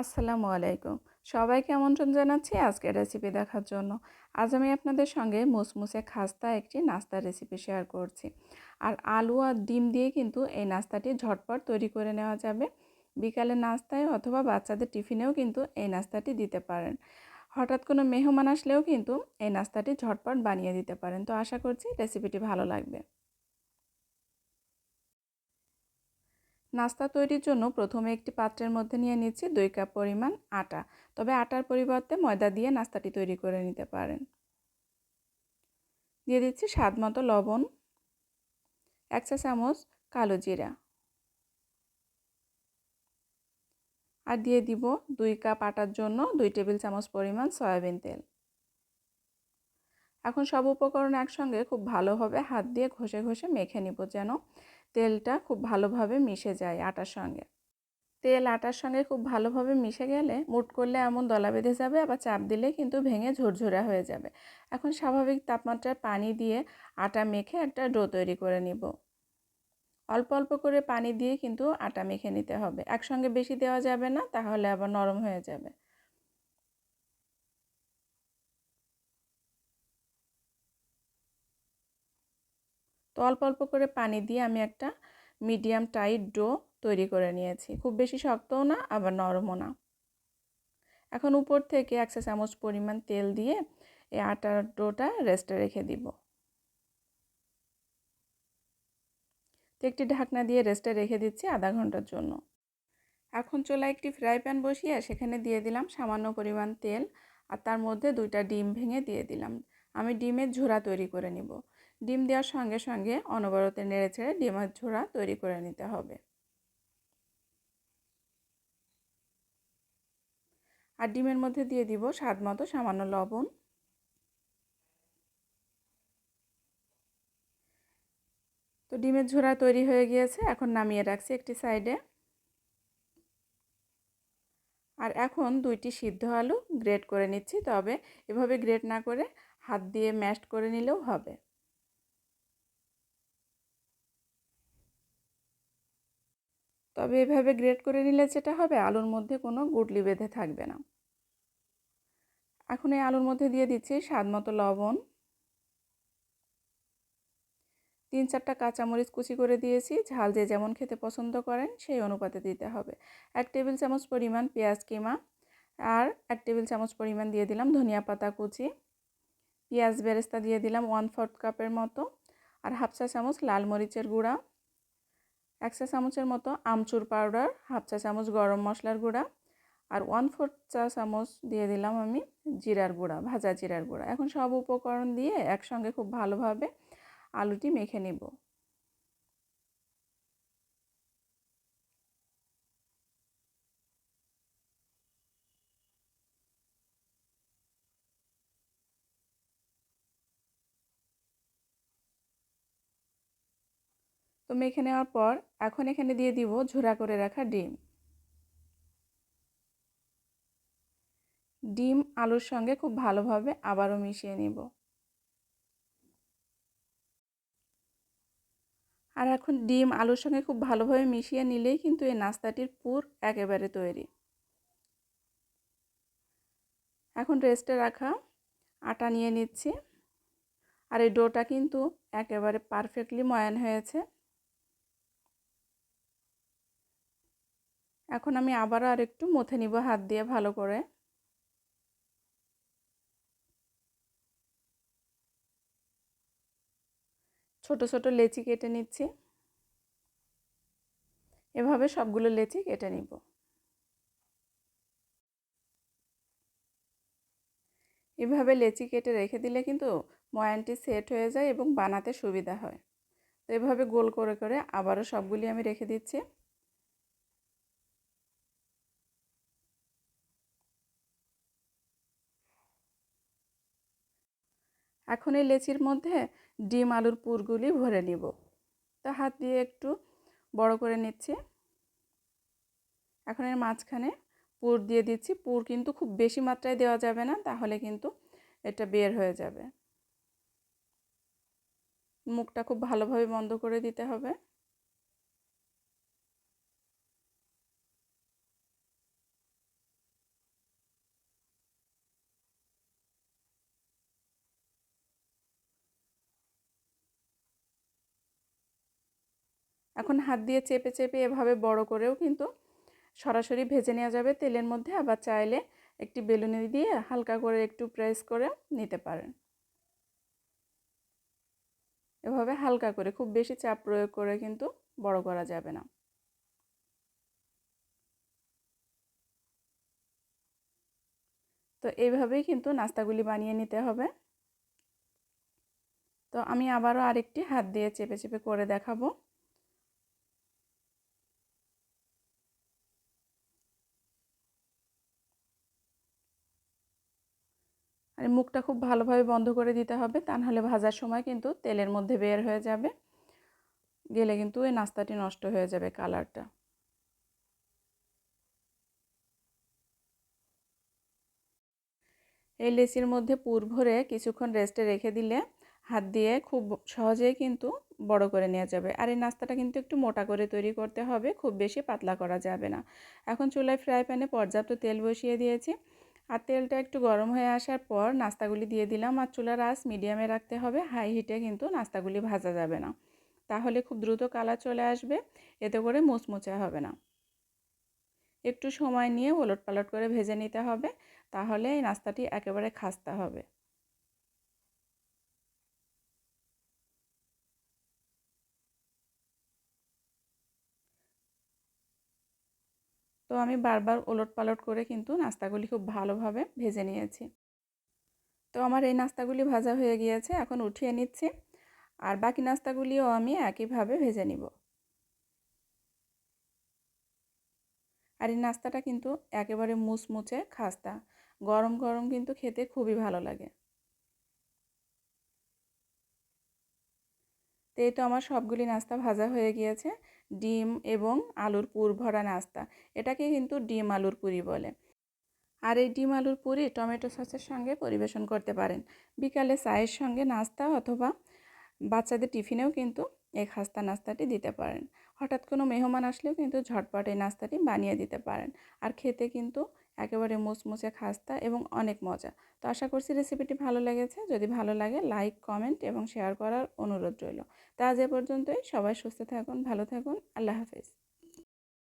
আসসালামু আলাইকুম। সবাইকে আমন্ত্রণ জানাচ্ছি আজকের রেসিপি দেখার জন্য। আজ আমি আপনাদের সঙ্গে মুসমুসে খাস্তা একটি নাস্তার রেসিপি শেয়ার করছি। আর আলু আর ডিম দিয়ে কিন্তু এই নাস্তাটি ঝটপট তৈরি করে নেওয়া যাবে। বিকালের নাস্তায় অথবা বাচ্চাদের টিফিনেও কিন্তু এই নাস্তাটি দিতে পারেন। হঠাৎ কোনো মেহমান আসলেও কিন্তু এই নাস্তাটি ঝটপট বানিয়ে দিতে পারেন। তো আশা করছি রেসিপিটি ভালো লাগবে। নাস্তা তৈরির জন্য প্রথমে একটি পাত্রের মধ্যে নিয়ে নিচ্ছি 2 কাপ পরিমাণ আটা। তবে আটার পরিবর্তে ময়দা দিয়ে নাস্তাটি তৈরি করে নিতে পারেন। দিয়ে দিচ্ছি স্বাদ মতো লবণ, 1 চা চামচ কালো জিরা, আর দিয়ে দিব 2 কাপ আটার জন্য 2 টেবিল চামচ পরিমাণ সয়াবিন তেল। এখন সব উপকরণ একসঙ্গে খুব ভালোভাবে হাত দিয়ে ঘষে ঘষে মেখে নিব, যেন তেলটা খুব ভালোভাবে মিশে যায় আটার সঙ্গে। তেল আটার সঙ্গে খুব ভালোভাবে মিশে গেলে মুঠ করলে এমন দলা বেঁধে যাবে, আবার চাপ দিলে কিন্তু ভেঙে ঝুরঝুরা হয়ে যাবে। এখন স্বাভাবিক তাপমাত্রায় পানি দিয়ে আটা মেখে একটা ডো তৈরি করে নিব। অল্প অল্প করে পানি দিয়ে কিন্তু আটা মেখে নিতে হবে, একসঙ্গে বেশি দেওয়া যাবে না, তাহলে আবার নরম হয়ে যাবে। তো অল্প অল্প করে পানি দিয়ে আমি একটা মিডিয়াম টাইট ডো তৈরি করে নিয়েছি, খুব বেশি শক্তও না আবার নরমও না। এখন উপর থেকে 1 চা চামচ পরিমাণ তেল দিয়ে এই আটার ডোটা রেস্টে রেখে দিব। তো একটি ঢাকনা দিয়ে রেস্টে রেখে দিচ্ছি আধা ঘন্টার জন্য। এখন চুলায় একটি ফ্রাই প্যান বসিয়ে সেখানে দিয়ে দিলাম সামান্য পরিমাণ তেল, আর তার মধ্যে 2টা ডিম ভেঙে দিয়ে দিলাম। আমি ডিমের ঝোড়া তৈরি করে নিব। ডিম দেওয়ার সঙ্গে সঙ্গে অনবরত নেড়ে ছেড়ে ডিমের ঝোড়া তৈরি করে নিতে হবে। আর ডিমের মধ্যে দিয়ে দিব স্বাদ মতো সামান্য লবণ। তো ডিমের ঝোড়া তৈরি হয়ে গিয়েছে, এখন নামিয়ে রাখছি একটি সাইডে। আর এখন 2টি সিদ্ধ আলু গ্রেট করে নিচ্ছি, তবে এভাবে গ্রেট না করে হাত দিয়ে ম্যাশড করে নিলেও হবে। তবে এভাবে গ্রেট করে নিলে যেটা হবে, আলুর মধ্যে কোনো গুটলি বেঁধে থাকবে না। এখন এই আলুর মধ্যে দিয়ে দিচ্ছি স্বাদ মতো লবণ, 3-4টা কাঁচামরিচ কুচি করে দিয়েছি, ঝাল যে যেমন খেতে পছন্দ করেন সেই অনুপাতে দিতে হবে। 1 টেবিল চামচ পরিমাণ পেঁয়াজ কিমা, আর 1 টেবিল চামচ পরিমাণ দিয়ে দিলাম ধনিয়া পাতা কুচি। পেঁয়াজ বেরেস্তা দিয়ে দিলাম 1/4 কাপের মতো, আর 1/2 চা চামচ লাল মরিচের গুঁড়া, 1 চা চামচের মতো আমচুর পাউডার, 1/2 চা চামচ গরম মশলার গুঁড়া, আর 1/4 চা চামচ দিয়ে দিলাম আমি জিরার গুঁড়া, ভাজা জিরার গুঁড়া। এখন সব উপকরণ দিয়ে একসঙ্গে খুব ভালোভাবে আলুটি মেখে নিব। তো মেখে নেওয়ার পর এখন এখানে দিয়ে দিব ঝুরা করে রাখা ডিম। ডিম আলুর সঙ্গে খুব ভালোভাবে আবারও মিশিয়ে নিব। আর এখন ডিম আলুর সঙ্গে খুব ভালোভাবে মিশিয়ে নিলেই কিন্তু এই নাস্তাটির পুর একেবারে তৈরি। এখন রেস্টে রাখা আটা নিয়ে নিচ্ছি, আর এই ডোটা কিন্তু একেবারে পারফেক্টলি ময়ান হয়েছে। এখন আমি আবারও আরেকটু মথে নিব হাত দিয়ে ভালো করে। ছোট ছোট লেচি কেটে নিচ্ছি, এভাবে সবগুলো লেচি কেটে নিব। এভাবে লেচি কেটে রেখে দিলে কিন্তু ময়ানটি সেট হয়ে যায় এবং বানাতে সুবিধা হয়। তো এভাবে গোল করে করে আবারও সবগুলি আমি রেখে দিচ্ছি। এখন এই লেচির মধ্যে ডিম আলুর পুরগুলি ভরে নিব। তো হাত দিয়ে একটু বড় করে নিচ্ছি। এখন এর মাঝখানে পুর দিয়ে দিচ্ছি। পুর কিন্তু খুব বেশি মাত্রায় দেওয়া যাবে না, তাহলে কিন্তু এটা বের হয়ে যাবে। মুখটা খুব ভালোভাবে বন্ধ করে দিতে হবে। এখন হাত দিয়ে চেপে চেপে এভাবে বড় করেও কিন্তু সরাসরি ভেজে নেওয়া যাবে তেলের মধ্যে, আবার চাইলে একটি বেলুনি দিয়ে হালকা করে একটু প্রেস করে নিতে পারেন। এভাবে হালকা করে, খুব বেশি চাপ প্রয়োগ করে কিন্তু বড় করা যাবে না। তো এইভাবেই কিন্তু নাস্তাগুলি বানিয়ে নিতে হবে। তো আমি আবারও আরেকটি হাত দিয়ে চেপে চেপে করে দেখাবো। আর মুখটা খুব ভালোভাবে বন্ধ করে দিতে হবে, তা নাহলে ভাজার সময় কিন্তু তেলের মধ্যে বের হয়ে যাবে, গেলে কিন্তু এই নাস্তাটি নষ্ট হয়ে যাবে কালারটা। এই লেচির মধ্যে পুর ভরে কিছুক্ষণ রেস্টে রেখে দিলে হাত দিয়ে খুব সহজেই কিন্তু বড় করে নেওয়া যাবে। আর এই নাস্তাটা কিন্তু একটু মোটা করে তৈরি করতে হবে, খুব বেশি পাতলা করা যাবে না। এখন চুলায় ফ্রাই প্যানে পর্যাপ্ত তেল বসিয়ে দিয়েছি, আর তেলটা একটু গরম হয়ে আসার পর নাস্তাগুলি দিয়ে দিলাম। আর চুলার আঁচ মিডিয়ামে রাখতে হবে, হাই হিটে কিন্তু নাস্তাগুলি ভাজা যাবে না, তাহলে খুব দ্রুত কালার চলে আসবে, এতে করে মুচমুচে হবে না। একটু সময় নিয়ে ওলটপালট করে ভেজে নিতে হবে, তাহলে এই নাস্তাটি একেবারে খাস্তা হবে। তো আমি বারবার ওলটপালট করে কিন্তু নাস্তাগুলি খুব ভালোভাবে ভেজে নিয়েছি। তো আমার এই নাস্তাগুলি ভাজা হয়ে গিয়েছে, এখন উঠিয়ে নিচ্ছি। আর বাকি নাস্তাগুলিও আমি একইভাবে ভেজে নিব। আর এই নাস্তাটা কিন্তু একেবারে মুচমুচে খাস্তা, গরম গরম কিন্তু খেতে খুবই ভালো লাগে। তো এই তো আমার সবগুলি নাস্তা ভাজা হয়ে গিয়েছে। ডিম এবং আলুর পুর ভরা নাস্তা, এটাকে কিন্তু ডিম আলুর পুরি বলে। আর এই ডিম আলুর পুরি টমেটো সসের সঙ্গে পরিবেশন করতে পারেন। বিকালে চায়ের সঙ্গে নাস্তা অথবা বাচ্চাদের টিফিনেও কিন্তু এই খাস্তা নাস্তাটি দিতে পারেন। হঠাৎ কোনো মেহমান আসলেও কিন্তু ঝটপট এই নাস্তাটি বানিয়ে দিতে পারেন। আর খেতে কিন্তু একেবারে মুচমুচে খাস্তা এবং অনেক মজা। তো আশা করছি রেসিপিটি ভালো লেগেছে। যদি ভালো লাগে লাইক, কমেন্ট এবং শেয়ার করার অনুরোধ রইল। তা আজ এ পর্যন্তই। সবাই সুস্থ থাকুন, ভালো থাকুন। আল্লাহ হাফেজ।